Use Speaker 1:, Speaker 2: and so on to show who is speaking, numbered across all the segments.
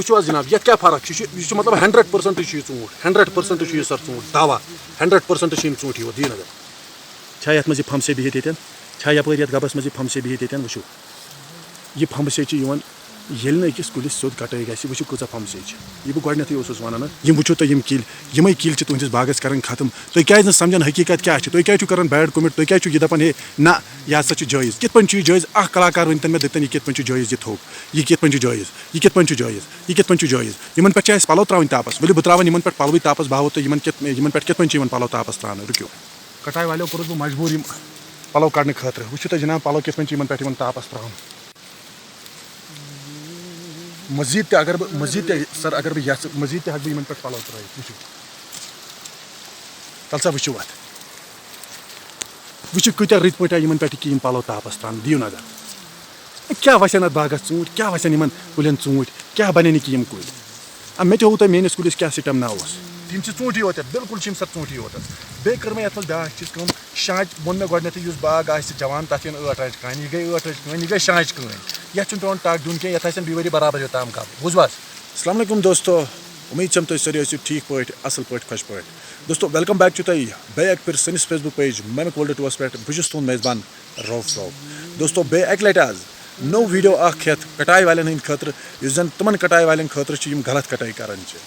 Speaker 1: وچھو جناب یہ کیا فرق یہ مطلب 100% ژوٗنٛٹھ 100% یہ سر ژوٗنٛٹھ دوا 100% یم ژوٗنٛٹھ یہ دی نظر چھا یتھ مز پھمسے بہت یتن چھا یپٲرۍ یتھ گبس مز پھمسے بہت یتن وچھو یہ پھمسے ییٚلہِ نہٕ أکِس کُلِس سیوٚد کٹٲے گژھِ وٕچھِو کۭژاہ پھمسے چھِ یہِ بہٕ گۄڈنیٚتھٕے اوسُس وَنان یِم وٕچھِو تُہۍ یِم کِلۍ یِمے کِلۍ چھِ تُہٕنٛدِس باغس کران ختم تُہۍ کیازِ نہٕ سمجھان حقیٖقت کیاہ چھِ تُہۍ کیازِ چھِو کران بیڈ کومنٹ تُہۍ کیازِ چھِو یہِ دپان ہے نہ یہِ ہسا چھُ جٲیز کِتھ پٲٹھۍ چھُ یہِ جٲیز اکھ کلاکار ؤنۍتن مےٚ دٔپتن یہِ کِتھ پٲٹھۍ چھُ جٲیز یہِ تھوٚپ یہِ کِتھ پٲٹھۍ چھُ جٲیز یہِ کِتھ پٲٹھۍ چھُ جٲیز یہِ کِتھ پٲٹھۍ چھُ جٲیز یِمن پٮ۪ٹھ چھِ اَسہِ پلو تراوٕنۍ تاپس ؤلِو بہٕ تراوان یِمن پٮ۪ٹھ پلوٕے تاپس بہٕ ہاوو تۄہہِ یِمن پٮ۪ٹھ کِتھ پٲٹھۍ چھِ یِوان پلو تاپس تراونہٕ رُکِو کٹاے والیو کوٚرُس بہٕ مجبوٗر یِم پلو کڑنہٕ خٲطرٕ وٕچھِو تُہۍ جناب پلو کِتھ پٲٹھۍ چھِ یِمن پٮ۪ٹھ یِوان تاپس تراونہٕ مزید تہِ اگر بہٕ یژھٕ مزید تہِ ہٮ۪کہٕ بہٕ یِمن پٮ۪ٹھ پلو ترٲیِتھ وٕچھِو تَل سا وٕچھِو اَتھ وٕچھِو کۭتیاہ رٕتۍ پٲٹھۍ آیہِ یِمن پٮ۪ٹھ یِم پلو تاپس تراونہٕ دِیِو نظر کیاہ وسن اتھ باغس ژوٗنٛٹھۍ کیاہ وسن یِمن کُلٮ۪ن ژوٗنٛٹھۍ کیاہ بنن یہِ یِم کُلۍ مےٚ تہِ ہووُ تۄہہِ میٲنِس کُلِس کیاہ سِٹمنا اوس یِم چھِ ژوٗنٛٹھی یوت یتھ بِلکُل چھِ یِم سر ژوٗنٛٹھی یوت بیٚیہِ کٔر مےٚ یتھ منٛز بیاکھ چیٖز کٲم شانٛچ ووٚن مےٚ گۄڈنیٚتھٕے یُس باغ آسہِ جوان تتھ یِن 8 رچہِ کانہِ یہِ گٔے 8 رچہِ کٲنۍ یہِ گٔے شانٛچ کٲنۍ یتھ چھُنہٕ پیٚوان ٹک دیُن کینٛہہ یتھ آسن بیٚیہِ ؤری برابر یوٚتام گب بوٗزوٕ حظ السلام علیکم دوستو امید چھم تُہۍ سٲری ٲسِو ٹھیٖک پٲٹھۍ اصل پٲٹھۍ خۄش پٲٹھۍ دوستو ویلکم بیک چھُ تۄہہِ بیٚیہِ اکہِ پھِرِ سٲنِس Facebook page Mimic World Tours پٮ۪ٹھ بہٕ چھُس تُہُنٛد میزبان روف صٲب دوستو بیٚیہِ اکہِ لٹہِ آز نوٚو ویٖڈیو اکھ ہٮ۪تھ کٹاے والٮ۪ن ہٕنٛدۍ خٲطرٕ یُس زن تِمن کٹاے والٮ۪ن خٲطرٕ چھِ یِم غلط کٹٲے کران چھِ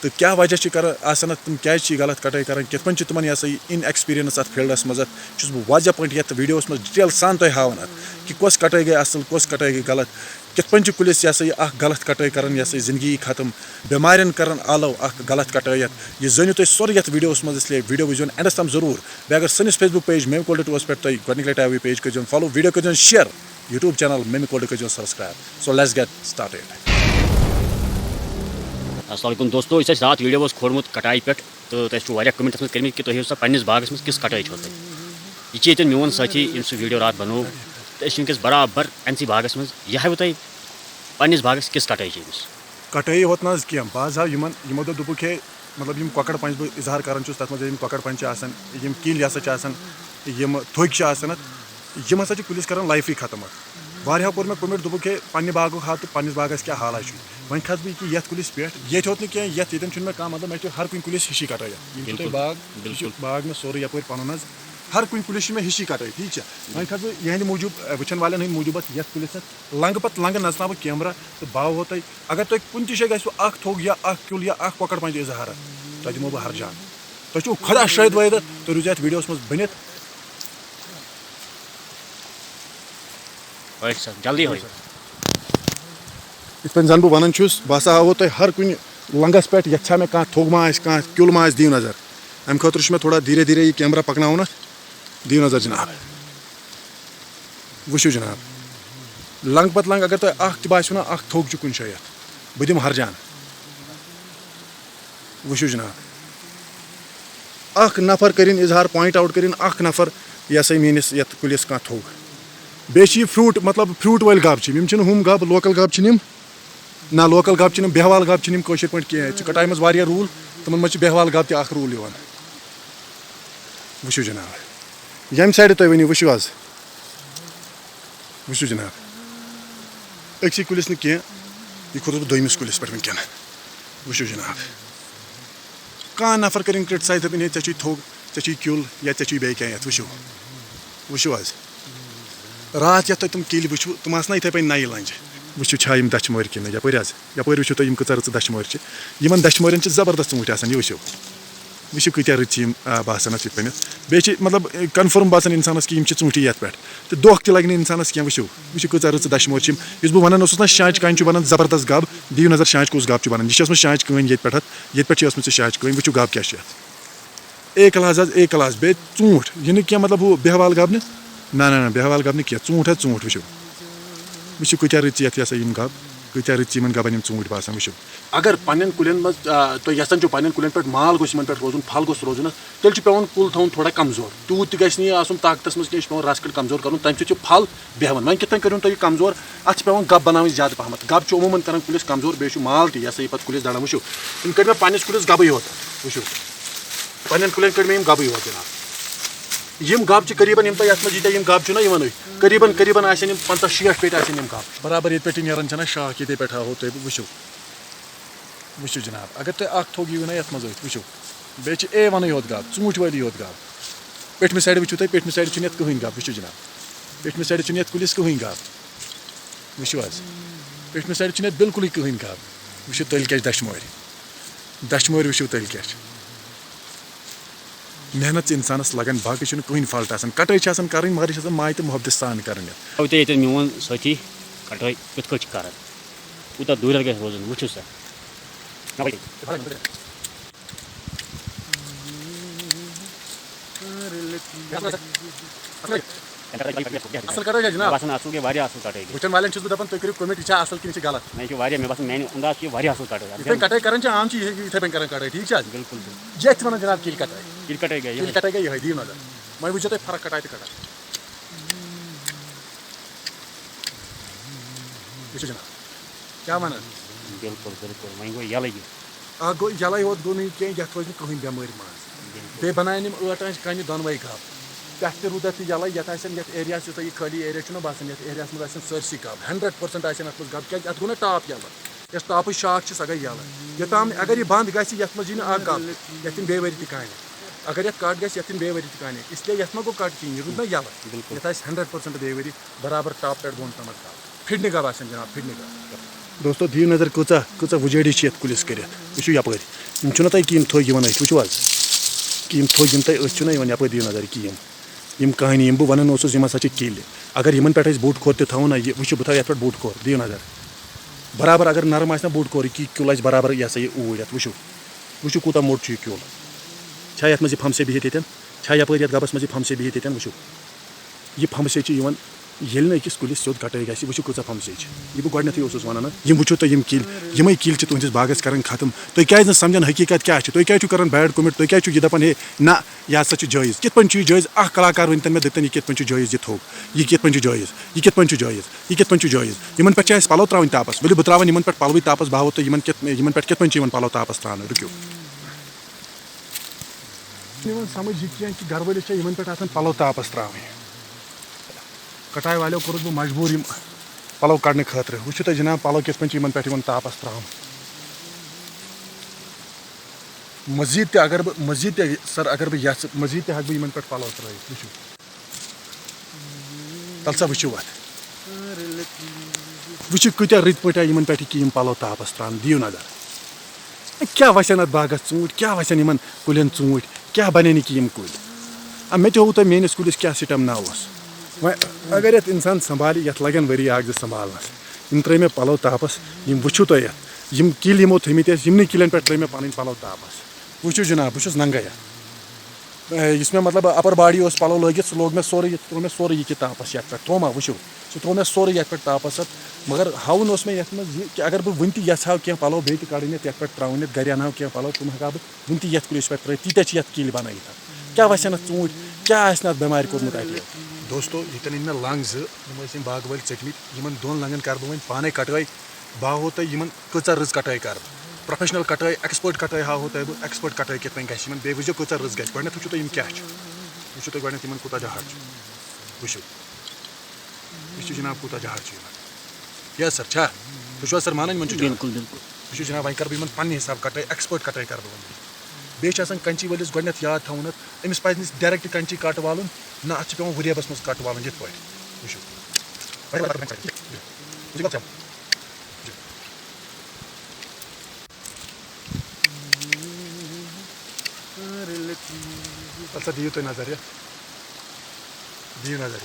Speaker 1: تہٕ کیاہ وجہ چھِ کران آسان اتھ تِم کیازِ چھِ یہِ غلط کٹٲے کران کِتھ پٲٹھۍ چھِ تِمن یہِ ہسا یہِ اِن ایٚکسپیٖرینس اتھ فیٖلڈس منٛز چھُس بہٕ واریاہ پٲٹھۍ یتھ ویٖڈیوس منٛز ڈِٹیل سان تۄہہِ ہاوان اتھ کہِ کۄس کٹٲے گٔے اصل کۄس کٹٲے گٔے غلط کِتھ پٲٹھۍ چھِ کُلِس یہِ ہسا یہِ اکھ غلط کٹٲے کران یہِ ہسا یہِ زندگی ختم بٮ۪مارٮ۪ن کران آلو اکھ غلط کٹٲے یہِ زٲنِو تُہۍ سورُے یتھ ویٖڈیوس منٛز اسلیے ویٖڈیو وٕچھزیٚون اینڈس تام ضروٗر بیٚیہِ اگر سٲنِس Facebook page Mimic World Tours پٮ۪ٹھ تۄہہِ گۄڈنِکۍ لٹہِ آیوٕ یہِ پیج کٔرزیٚون فالو ویٖڈیو کٔرزیٚون share YouTube channel Mimic World کٔرزیٚون subscribe so let's get started
Speaker 2: السلام علیکم دوستو اس رات ویڈیو اوس کھولمُت کٹائی پٮ۪ٹھ تہٕ تۄہہِ چھُو واریاہ کمنٹ تھٲومٕتۍ کٔرمٕتۍ کہِ تُہۍ ہٲیِو سا پنٛنِس باغس منٛز کِژھ کٹٲے چھو تۄہہِ یہِ چھِ ییٚتٮ۪ن میون سٲتھی ییٚمۍ سُہ ویٖڈیو راتھ بنوو تہٕ أسۍ چھِ وٕنکٮ۪س برابر أمۍسٕے باغس منٛز یہِ ہاوِ تۄہہِ پنٛنِس باغس کِژھ کٹٲے چھِ أمِس
Speaker 1: کٹٲے یوت نہ حظ کینٛہہ بہٕ حظ ہاو یِمو دوٚپُکھ ہے مطلب یِم کۄکر پنٛج بہٕ اِظہار کران چھُس تتھ منٛز یِم کۄکر پنٛج چھِ آسان یِم کِلۍ ہسا چھِ آسان یِم تھوٚکۍ چھِ آسان اتھ یِم ہسا چھِ کُلِس کران لایفٕے ختم اتھ واریاہو کوٚر مےٚ کوٚمٮ۪نٹ دوٚپُکھ ہے پننہِ باغُک ہاو تہٕ پننِس باغس کیاہ حالا چھُ وۄنۍ کھسہٕ بہٕ ییٚکیٛاہ یتھ کُلِس پٮ۪ٹھ ییٚتہِ ہوت نہٕ کینٛہہ یتھ ییٚتٮ۪ن چھُنہٕ مےٚ کانٛہہ مطلب مےٚ چھُ ہر کُنہِ کُلِس ہِشی کٹٲے یِم چھُ تۄہہِ باغ یہِ چھُ باغ مےٚ سورُے یپٲرۍ پنُن حظ ہر کُنہِ کُلِس چھِ مےٚ ہِشی کٹٲے ٹھیٖک چھا وۄنۍ کھسہٕ بہٕ یِہنٛدِ موٗجوٗب وٕچھن والٮ۪ن ہٕنٛدۍ موٗجوٗب یتھ کُلِس لنٛگہٕ پتہٕ لنٛگہٕ نژناو بہٕ کیمرا تہٕ بہٕ ہاوہو تۄہہِ اگر تۄہہِ کُنہِ تہِ جایہِ گژھِوٕ اکھ تھوٚگ یا اکھ کیُل یا اکھ کۄکر پنٛج اِظہار تۄہہِ دِمو بہٕ ہرجان تۄہہِ چھُو خۄدا شٲہِد وٲحِد تُہۍ روٗزِو یتھ ویٖڈیوس منٛز بٔنِتھ
Speaker 2: جلدی ہٲیِو
Speaker 1: یِتھ پٲٹھۍ زن بہٕ ونان چھُس بہٕ ہسا ہاوہو تۄہہِ ہر کُنہِ لنٛگس پٮ۪ٹھ یتھ چھا مےٚ کانٛہہ تھوٚگ ما آسہِ کانٛہہ کیُل ما آسہِ دِیِو نظر امہِ خٲطرٕ چھُ مےٚ تھوڑا دھیٖرے دھیٖرے یہِ کیمرا پکناوُن اتھ دِیِو نظر جناب وٕچھِو جناب لنٛگہٕ پتہٕ لنٛگہٕ اگر تۄہہِ اکھ تہِ باسیو نہ اکھ تھوٚگ چھُ کُنہِ جایہِ اتھ بہٕ دِمہٕ ہرجان وٕچھِو جناب اکھ نفر کٔرِنۍ اِظہار پویِنٹ آوُٹ کٔرِنۍ اکھ نفر یہِ ہسا میٲنِس یتھ کُلِس کانٛہہ تھوٚگ بیٚیہِ چھِ یہِ فرٛوٗٹ مطلب فرٛوٗٹ وٲلۍ گب چھِ یِم چھِنہٕ ہُم گب لوکل گب چھِنہٕ یِم نہ لوکل گب چھِنہٕ بہوال گب چھِنہٕ یِم کٲشِر پٲٹھۍ کینٛہہ چھِ کٹاے منٛز واریاہ روٗل تِمن منٛز چھِ بہوال گب تہِ اکھ روٗل یِوان وٕچھِو جناب ییٚمہِ سایڈٕ تُہۍ ؤنِو وٕچھِو حظ وٕچھِو جناب أکسٕے کُلِس نہٕ کینٛہہ یہِ کھوٚتُس بہٕ دوٚیمِس کُلِس پٮ۪ٹھ وٕنکٮ۪ن وٕچھِو جناب کانٛہہ نفر کٔرِنۍ کرٛٹسایز دٔپِنۍ ہے ژےٚ چھُے تھوٚگ ژےٚ چھُے کیُل یا ژےٚ چھُے بیٚیہِ کینٛہہ یتھ وٕچھِو حظ راتھ یتھ تۄہہِ تِم کِلۍ وٕچھوٕ تِم آسہٕ نا یِتھٕے پٲٹھۍ نَیہِ لنٛجہِ وٕچھِو چھا یِم دچھِ مٲرۍ کِنہٕ یپٲرۍ حظ یپٲرۍ وٕچھِو تُہۍ یِم کۭژاہ رٕژٕ دچھِ مٲرۍ چھِ یِمن دچھِ مٲرٮ۪ن چھِ زبردست ژوٗنٛٹھۍ آسان یہِ وٕچھِو کۭتیاہ رٕتۍ چھِ یِم باسان اَتھ یِتھ پٲٹھۍ بیٚیہِ چھِ مطلب کنفٲرٕم باسان اِنسانس کہِ یِم چھِ ژوٗنٛٹھی یتھ پٮ۪ٹھ تہٕ دھوکہٕ تہِ لگہِ نہٕ اِنسانس کینٛہہ وٕچھِو کۭژاہ رٕژٕ دچھِ مٲرۍ چھِ یِم یُس بہٕ ونان اوسُس نا شانٛچ کانہِ چھُ بنان زبردست گب دِیِو نظر شانٛچ کُس گب چھُ بنان یہِ چھِ ٲسمٕژ شانٛچ کٲنۍ ییٚتہِ پٮ۪ٹھ چھِ ٲسمٕژ یہِ شانٛچ کٲنۍ وٕچھِو گب کیاہ چھِ یتھ اے کلاس حظ اے کلاس بیٚیہِ ژوٗنٛٹھ یہِ نہٕ کینٛہہ مطلب ہُہ بہوال گب نہ بہوال گب نہٕ کینٛہہ ژوٗنٛٹھ حظ ژوٗنٛٹھ وٕچھِو کۭتیاہ رٕژ یتھ یہِ ہسا یِم گب کۭتیاہ رٕژ یِمن گبن یِم ژوٗنٛٹھۍ باسان وٕچھِو اگر پننٮ۪ن کُلٮ۪ن منٛز تُہۍ یژھان چھِو پننٮ۪ن کُلٮ۪ن پٮ۪ٹھ مال گوٚژھ یِمن پٮ۪ٹھ روزُن پھل گوٚژھ روزُن تیٚلہِ چھُ پیٚوان کُل تھاوُن تھوڑا کمزور تیوٗت تہِ گژھِ نہٕ یہِ آسُن طاقتس منٛز کینٛہہ یہِ چھُ پیٚوان رس کٔڑۍ کمزور کرُن تمہِ سۭتۍ چھُ پھل بیٚہوان وۄنۍ کِتھ کٔنۍ کٔرِو تُہۍ یہِ کمزور اتھ چھِ پیٚوان گب بناوٕنۍ زیادٕ پہمتھ گب چھُ عموٗمن کران کُلِس کمزور بیٚیہِ چھُ مال تہِ یہِ ہسا یہِ پتہٕ کُلِس دڑان وٕچھِو یِم کٔڑۍ مےٚ پننِس کُلِس گبٕے یوت وٕچھِو پننٮ۪ن کُلٮ۪ن کٔڑۍ مےٚ یِم گبٕے یوت جناب یِم گب چھِ قریٖبن یِم تۄہہِ یتھ منٛز ییٖتیاہ یِم گب چھِو نا یِوان قریٖبن آسن یِم 50-60 پیٹہِ آسن یِم گب برابر ییٚتہِ پٮ۪ٹھ یہِ نیران چھنہ شاخ ییٚتے پٮ۪ٹھ ہاوہو تۄہہِ بہٕ وٕچھِو وٕچھِو جِناب اگر تۄہہِ اَکھ تھوٚگ یِیِو نا یَتھ منٛز أتھۍ وٕچھِو بیٚیہِ چھِ اے وَنٕے یوت گاب ژوٗنٛٹھۍ وٲلی یوت گاب پٔٹھمہِ سایڈٕ وٕچھِو تُہۍ پٔٹھمہِ سایڈٕ چھُنہٕ یَتھ کٕہٕنۍ گاب وٕچھِو جِناب پٔٹھمہِ سایڈٕ چھُنہٕ یَتھ کُلِس کٕہٕنۍ گاب وٕچھِو حظ پٔٹھمہِ سایڈٕ چھُنہٕ یَتھ بِلکُلٕے کٕہٕنۍ گاب وٕچھِو تٔلۍ کیٛاہ چھِ دَچھِ مورِ وٕچھِو تٔلۍ کیٛاہ چھِ محنت چھِ اِنسانَس لگان باقٕے چھُنہٕ کٕہٕنۍ فالٹ آسان کَٹٲے چھِ آسان کَرٕنۍ مگر یہِ چھِ آسان ماے تہٕ محبتہٕ سان کَرٕنۍ یَتھ
Speaker 2: تۄہہِ ییٚتٮ۪ن میون سٲتھی کَٹٲے کِتھ کٲٹھۍ چھِ کَران کوٗتاہ دوٗرٮ۪ر گژھِ روزُن وٕچھِو سا
Speaker 1: اَصٕل کَٹٲے چھا جِناب
Speaker 2: مےٚ باسان اَصٕل گٔے واریاہ اَصٕل کَٹٲے گٔے
Speaker 1: وٕچھن والٮ۪ن چھُس بہٕ دَپان تُہۍ کٔرِو کوٚمٮ۪نٛٹ یہِ چھا اَصٕل کِنہٕ یہِ چھِ غلط
Speaker 2: مےٚ چھِ واریاہ مےٚ باسان میٛانہِ اَنداز چھِ یہِ واریاہ اَصٕل کَٹٲے
Speaker 1: یِتھ کٔنۍ کَٹٲے کَران چھِ عام چھِ یِتھَے پٲٹھۍ کَران کَٹٲے ٹھیٖک چھا حظ
Speaker 2: بِلکُل
Speaker 1: یَتھ چھِ وَنان جِناب کِلۍ کَٹٲے
Speaker 2: کِلۍ کَٹٲے گٔے
Speaker 1: کِلۍ کَٹٲے گٔے یِہوٚے دِیِو نظر وۄنۍ وٕچھو تۄہہِ فرق کَٹاے تہٕ کَٹاے وٕچھِو جِناب کیٛاہ وَنان
Speaker 2: بِلکُل وۄنۍ گوٚو یَلہٕ یہِ
Speaker 1: اَکھ گوٚو یَلَے یوت گوٚو نہٕ یہِ کینٛہہ یَتھ روزِ نہٕ کٕہٕنۍ بٮ۪مٲرۍ منٛز بیٚیہِ بَناون یِم ٲٹھ آنٛچہِ کَنہِ دۄنوَے گاب پٮ۪ٹھ تہِ روٗد اَتھ یَلَے یَتھ آسن یَتھ ایریاہَس یُس تۄہہِ یہِ خٲلی ایریا چھُنہ باسان یَتھ ایریاہَس منٛز آسن سٲرسٕے گاب 100% آسن اَتھ منٛز گاب کیٛازِ اَتھ گوٚو نہ ٹاپ یَلہٕ یۄس ٹاپٕچ شاخ چھِ سۄ گٔے یَلہٕ یوٚتام اگر یہِ بنٛد گژھِ یَتھ منٛز یی نہٕ اَکھ گاب یَتھ یِن بیٚیہِ ؤری تہِ کانہِ اگر یَتھ کَٹ گژھِ یَتھ یِن بیٚیہِ ؤری تہِ کانہِ اِسلیے یَتھ ما گوٚو کَٹ کِہیٖنۍ یہِ روٗد نہ یَلہٕ یَتھ آسہِ 100% بیٚیہِ ؤری برابر ٹاپ پٮ۪ٹھ بۄن تامَتھ گاب پھِٹنہِ گاب آسن جِناب پھِٹنہِ گاب دوستو دِیِو نظر کۭژاہ وُجٲڑی چھِ یَتھ کُلِس کٔرِتھ وٕچھِو یَپٲرۍ یِم چھُنہ تۄہہِ کِہیٖنۍ تھوٚگ یِوان أتھۍ وٕچھِو حظ کہِ یِم تھوٚگ یِم تۄہہِ أتھۍ چھُنہ یِوان یَپٲرۍ دِیِو نظر کہِ یِم کانہِ یِم بہٕ وَنان اوسُس یِم ہسا چھِ کِلۍ اگر یِمن پٮ۪ٹھ أسۍ بوٚڑ کھور تہِ تھاوو نہ یہِ وٕچھِو بہٕ تھاوٕ یَتھ پٮ۪ٹھ بوٚڑ کھور دِیِو نظر برابر اگر نرم آسہِ نہ بوٚڑ کھور یہِ کیُل آسہِ برابر یہِ ہسا یہِ اوٗرۍ یَتھ وٕچھِو کوٗتاہ موٚٹ چھُ یہِ کیُل چھا یَتھ منٛز یہِ پھمسے بِہِتھ ییٚتٮ۪ن چھا یَپٲرۍ یَتھ گبَس منٛز یہِ پھمسے بِہِتھ ییٚتٮ۪ن وٕچھِو یہِ پھمسے چھِ یِوان ییٚلہِ نہٕ أکِس کُلِس سیوٚد کَٹٲے گژھِ وٕچھِو کۭژاہ پھمسے چھِ یہِ بہٕ گۄڈنٮ۪تھٕے اوسُس وَنان یِم وٕچھِو تُہۍ یِم کِلۍ یِمے کِلۍ چھِ تُہٕنٛدِس باغس کَران ختم تُہۍ کیٛازِ نہٕ سَمجھان حقیٖقت کیٛاہ چھِ تُہۍ کیٛازِ چھِو کَران بیڈ کوٚمٮ۪نٛٹ تُہۍ کیٛازِ چھِو یہِ دَپان ہے نہ یہِ ہسا چھُ جٲیِز کِتھ پٲٹھۍ چھُ یہِ جٲیِز اکھ کلاکار ؤنۍتَن مےٚ دٔپتَن یہِ کِتھ پٲٹھۍ چھُ جٲیِز یہِ تھوٚگ یہِ کِتھ پٲٹھۍ چھُ جٲیِز یہِ کِتھ پٲٹھۍ چھُ جٲیِز یہِ کِتھ پٲٹھۍ چھُ جٲیِز یِمن پٮ۪ٹھ چھِ اَسہِ پَلو ترٛاوٕنۍ تاپَس ؤلِو بہٕ ترٛاوَن یِمن پٮ۪ٹھ پَلوٕے تاپَس بہٕ ہاوو تۄہہِ یِمن پٮ۪ٹھ کِتھ پٲٹھۍ چھِ یِوان پَلو تاپَس ترٛاونہٕ رُکِو یِوان سَمٕجھ یہِ کینٛہہ کہِ گرٕ وٲلِس چھےٚ یِمن پٮ۪ٹھ آسان پَلو تاپَس ترٛاوٕنۍ کٹاے والیو کوٚرُس بہٕ مجبوٗر یِم پَلو کَڑنہٕ خٲطرٕ وٕچھِو تُہۍ جِناب پَلو کِتھ پٲٹھۍ چھِ یِمن پٮ۪ٹھ یِوان تاپَس ترٛاونہٕ مٔزیٖد تہِ اگر بہٕ یَژھٕ مٔزیٖد تہِ ہٮ۪کہٕ بہٕ یِمن پٮ۪ٹھ پَلو ترٛٲیِتھ وٕچھِو تَلہٕ سا وٕچھِو اَتھ وٕچھِو کۭتیاہ رٕتۍ پٲٹھۍ آیہِ یِمن پٮ۪ٹھ یہِ پَلو تاپَس ترٛاونہٕ دِیِو نظر کیٛاہ وَسن اَتھ باغس ژوٗنٛٹھۍ کیٛاہ وَسن یِمن کُلٮ۪ن ژوٗنٛٹھۍ کیٛاہ بَنن یہِ کہِ یِم کُلۍ مےٚ تہِ ہووُ تۄہہِ میٲنِس کُلِس کیٛاہ سِٹَمنا اوس وۄنۍ اگر یَتھ اِنسان سنٛبھالہِ یَتھ لگن ؤری اکھ زٕ سنٛبھالنَس یِم ترٛٲے مےٚ پَلو تاپَس یِم وٕچھِو تُہۍ یَتھ یِم کِلۍ یِمو تھٲمٕتۍ ٲسۍ یِمنٕے کِلٮ۪ن پٮ۪ٹھ ترٛٲے مےٚ پَنٕنۍ پَلو تاپَس وٕچھِو جِناب بہٕ چھُس ننٛگے اَتھ یُس مےٚ مطلب اَپر باڈی اوس پَلو لٲگِتھ سُہ لوگ مےٚ سورُے ترٛوو مےٚ سورُے یہِ کہِ تاپَس یَتھ پٮ۪ٹھ ترٛوما وٕچھِو سُہ ترٛوو مےٚ سورُے یَتھ پٮ۪ٹھ تاپَس مگر ہاوُن اوس مےٚ یَتھ منٛز یہِ کہِ اگر بہٕ وٕنہِ تہِ یَژھ ہاو کینٛہہ پَلو بیٚیہِ تہِ کَڑٕنۍ یَتھ پٮ۪ٹھ ترٛاوٕنۍ یَتھ گرِ اَنہٕ ہاو کینٛہہ پَلو تِم ہٮ۪کہٕ ہا بہٕ وٕنہِ تہِ یَتھ کُلِس پٮ۪ٹھ ترٛٲیِتھ تیٖتیاہ چھِ یَتھ کِلۍ بَنٲیِتھ کیٛاہ وَسن اَتھ ژوٗنٛٹھۍ کیٛاہ آسہِ نہٕ اَتھ بٮ۪مارِ کوٚرمُت اَتہِ دوستو ییٚتٮ۪ن أنۍ مےٚ لنٛگ زٕ یِم ٲسۍ یِم باغہٕ وٲلۍ ژٔٹمٕتۍ یِمن دۄن لنٛگن کَرٕ بہٕ وۄنۍ پانَے کَٹٲے بہٕ ہاوہو تۄہہِ یِمن کۭژاہ رٕژ کَٹٲے کَرٕ بہٕ پروفیشنل کَٹٲے ایٚکٕسپٲٹ کَٹٲے ہاوہو تۄہہِ بہٕ ایٚکٕسپٲٹ کَٹٲے کِتھ پٲٹھۍ گژھِ یِمن بیٚیہِ وٕچھزیو کۭژاہ رٕژ گژھِ گۄڈنٮ۪تھ وٕچھِو تُہۍ یِم کیٛاہ چھِ وٕچھِو تُہۍ گۄڈنٮ۪تھ یِمن کوٗتاہ جہر چھُ وٕچھِو جِناب کوٗتاہ جہر چھُ یِمن یس سر چھا تُہۍ چھِو حظ سر مانان یِمن چھُ
Speaker 2: بِلکُل
Speaker 1: وٕچھِو جِناب وۄنۍ کَرٕ بہٕ یِمن پننہِ حِساب کَٹٲے ایٚکٕسپٲٹ کَٹٲے کَرٕ بہٕ وۄنۍ بیٚیہِ چھِ آسان کَنچی وٲلِس گۄڈنٮ۪تھ یاد تھاوُن أمِس پَزِ نہٕ ڈایریکٹ کَنچی کَٹ والُن نہ اَتھ چھُ پیٚوان ؤریبَس منٛز کَٹ والُن یِتھ پٲٹھۍ وٕچھِو اَتھ دِیِو تُہۍ نظر دِیِو نظر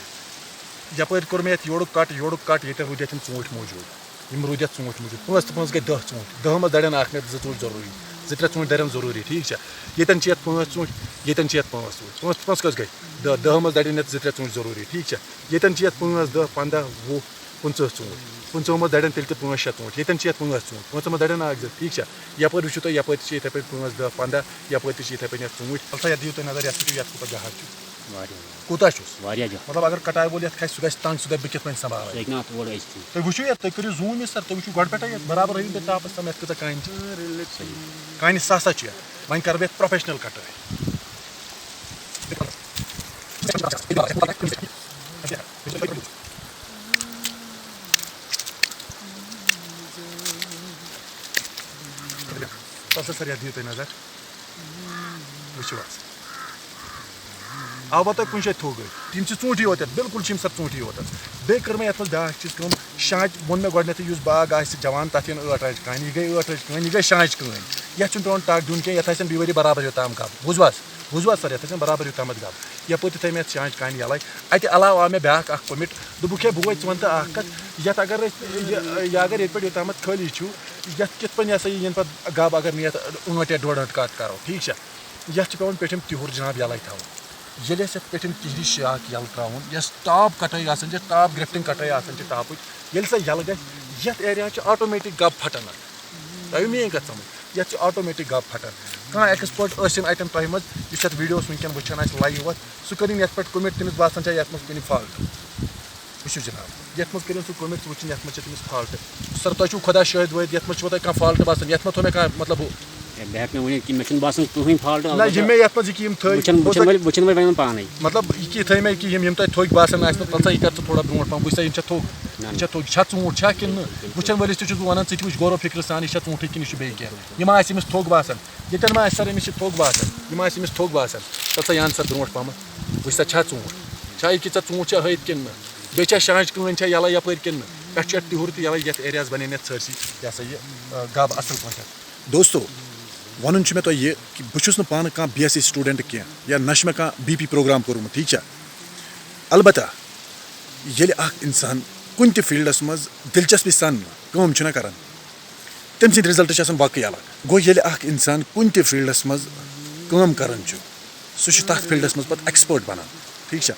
Speaker 1: یَپٲرۍ کوٚر مےٚ یَتھ یورُک کَٹ ییٚتٮ۪ن روٗدۍ اَتھ یِم ژوٗنٛٹھۍ موٗجوٗد یِم روٗدۍ اَتھ ژوٗنٛٹھۍ موٗجوٗد پانٛژھ تہٕ پانٛژھ گٔے 10 ژوٗنٛٹھۍ 10 منٛز دَرن اکھ نَتہٕ 2 ژوٗنٛٹھۍ ضروٗری 2-3 ژوٗنٛٹھۍ دَرن ضروٗری ٹھیٖک چھا ییٚتٮ۪ن چھِ یَتھ 5 ژوٗنٛٹھۍ ییٚتٮ۪ن چھِ یَتھ 5 ژوٗنٛٹھۍ 5 تہٕ 5 کٔژ گٔے 10 منٛز دَرن یَتھ 2-3 ژوٗنٛٹھۍ ضروٗری ٹھیٖک چھا ییٚتٮ۪ن چھِ یَتھ 5 10 15 20 25 ژوٗنٛٹھۍ 25 منٛز دَرن تیٚلہِ تہِ 5-6 ژوٗنٛٹھۍ ییٚتٮ۪ن چھِ یَتھ 5 ژوٗنٛٹھۍ 5 منٛز دَرن اکھ زٕ ٹھیٖک چھا یَپٲرۍ وٕچھِو تُہۍ یَپٲرۍ تہِ چھِ یِتھَے پٲٹھۍ 5 10 15 یَپٲرۍ تہِ چھِ یِتھَے پٲٹھۍ یَتھ ژوٗنٛٹھۍ اَلبتہ یَتھ دِیِو تُہۍ نظر یَتھ وٕچھِو یَتھ کوٗتاہ جہر چھُ کوٗتاہ چھُس مطلب اگر کَٹاے وول یَتھ کھسہِ سُہ گژھِ تنٛگ سُہ دَپہِ بہٕ کِتھ پٲٹھۍ سنٛبھالہٕ تُہۍ وٕچھِو یَتھ تُہۍ کٔرِو زوٗم یہِ سر تُہۍ وٕچھِو گۄڈٕ پٮ۪ٹھَے یَتھ برابر ہٲیِو تُہۍ ٹاپَس تام یَتھ کۭژاہ کانہِ چھِ کانہِ سَسا چھِ یَتھ وۄنۍ کَرٕ بہٕ یَتھ پروفیشنل کَٹٲے پروفیسر سر یتھ دِیِو تُہۍ نظر وٕچھِو حظ آو تۄہہِ کُنہِ جایہِ تھوٚگ یِم چھِ ژوٗنٛٹھی یوت یَتھ بِلکُل چھِ یِم سر ژوٗنٛٹھی یوت حظ بیٚیہِ کٔر مےٚ یَتھ منٛز بیٛاکھ چیٖز کٲم شانٛچ ووٚن مےٚ گۄڈنٮ۪تھٕے یُس باغ آسہِ جوان تَتھ یِن 8 رَچہِ کانہِ یہِ گٔے 8 رَچہِ کانہِ یہِ گٔے شانٛچ کٲنۍ یَتھ چھُنہٕ پٮ۪وان ٹَک دیُن کینٛہہ یَتھ آسن بیٚیہِ ؤری برابر یوٚتام گَب بوٗزوٕ حظ سر یَتھ آسن برابر یوٚتامَتھ گَب یَپٲرۍ تہِ تھٲے مےٚ یَتھ شانٛچ کانہِ یَلَے اَتہِ علاوٕ آو مےٚ بیٛاکھ اَکھ کوٚمِٹ دوٚپُکھ ہے بوے ژٕ وَن تہٕ اَکھ کَتھ یَتھ اگر أسۍ یہِ اگر ییٚتہِ پٮ۪ٹھ یوٚتامَتھ خٲلی چھُ یَتھ کِتھ پٲٹھۍ یہِ ہسا یہِ یِنہٕ پَتہٕ گَب اگر نہٕ یَتھ 8 یا 1.5 کَٹ کَرو ٹھیٖک چھا یَتھ چھِ پٮ۪وان پیٚٹھِم تِہُر جِناب یَلَے تھاوُن ییٚلہِ اَسہِ یَتھ پیٚٹھِم تِہرِ شاخ یَلہٕ ترٛاوُن یۄس ٹاپ کَٹٲے آسان چھِ ٹاپ گرٛفٹِنٛگ کَٹٲے آسان چھِ ٹاپٕچ ییٚلہِ سۄ یَلہٕ گژھِ یَتھ ایریا چھِ آٹومیٹِک گَب پھٹان تۄہہِ میٛٲنۍ کَتھ سَمٕجھ یَتھ چھِ آٹومیٹِک گَب پھٹان کانٛہہ ایٚکٕسپٲٹ ٲسِن اَتٮ۪ن تۄہہِ منٛز یُس یَتھ ویٖڈیوَس وٕنکٮ۪ن وٕچھان آسہِ لایِو اَتھ سُہ کٔرِنۍ یَتھ پٮ۪ٹھ کوٚمِٹ تٔمِس باسان چھا یَتھ منٛز کُنہِ فالٹ وٕچھِو جِناب یَتھ منٛز کٔرِنۍ سُہ کوٚمِٹ ژٕ وٕچھِنۍ یَتھ منٛز چھِ تٔمِس فالٹ سر تۄہہِ چھُو خۄدا شٲہِد وٲحِد یَتھ منٛز چھُوا تۄہہِ کانٛہہ فالٹ باسان یَتھ منٛز تھوٚو مےٚ کانٛہہ مطلب ہُہ
Speaker 2: بہٕ ہٮ۪کہٕ نہٕ ؤنِتھ کہِ مےٚ چھُنہٕ باسان کٕہٕنۍ فالٹ
Speaker 1: نہ یِم مےٚ یَتھ منٛز یہِ کہِ یِم تھٲے
Speaker 2: وٕچھن وٲلۍ وَنن پانے
Speaker 1: مطلب یہِ کہِ تھٲے مےٚ کہِ یِم تۄہہِ تھوٚکۍ باسان آسنو تَل سا یہِ کر ژٕ تھوڑا برونٛٹھ پَہم وٕچھ سا یِم چھا تھوٚک یہِ چھا تھوٚک یہِ چھا ژوٗنٛٹھ چھا کِنہٕ نہٕ وٕچھن وٲلِس تہِ چھُس بہٕ وَنان ژٕ تہِ وٕچھ غورو فِکرِ سان یہِ چھا ژوٗنٛٹھٕے کِنہٕ یہِ چھُ بیٚیہِ کینٛہہ یہِ ما آسہِ أمِس تھوٚک باسان ییٚتٮ۪ن ما آسہِ سر أمِس چھِ تھوٚک باسان یہِ ما آسہِ أمِس تھوٚک باسان تَل سا یہِ اَن سا برونٛٹھ پَہمَتھ وٕچھ سا چھا ژوٗنٛٹھ چھا یہِ کہِ ژےٚ ژوٗنٛٹھ چھا ہٲیِتھ کِنہٕ نہٕ بیٚیہِ چھا شانٛچ کٲنۍ چھا یَلَے یَپٲرۍ کِنہٕ نہٕ پٮ۪ٹھٕ چھُ اَتھ تِہُر تہِ یَلَے یَتھ ایریاہَس بَنیٚن یَتھ سٲرسٕے یہِ ہسا یہِ گَب اَصٕل پٲٹھۍ دوستو وَنُن چھُ مےٚ تۄہہِ یہِ کہِ بہٕ چھُس نہٕ پانہٕ کانٛہہ BSc سٹوٗڈنٛٹ کینٛہہ یا نہ چھُ مےٚ کانٛہہ BP پروگرام کوٚرمُت ٹھیٖک چھا البتہ ییٚلہِ اکھ اِنسان کُنہِ تہِ فیٖلڈَس منٛز دِلچسپی سان کٲم چھُنہ کران تٔمۍ سٕنٛدۍ رِزلٹ چھِ آسان باقٕے الگ گوٚو ییٚلہِ اکھ اِنسان کُنہِ تہِ فیٖلڈَس منٛز کٲم کران چھُ سُہ چھُ تَتھ فیٖلڈَس منٛز پَتہٕ ایٚکسپٲٹ بَنان ٹھیٖک چھا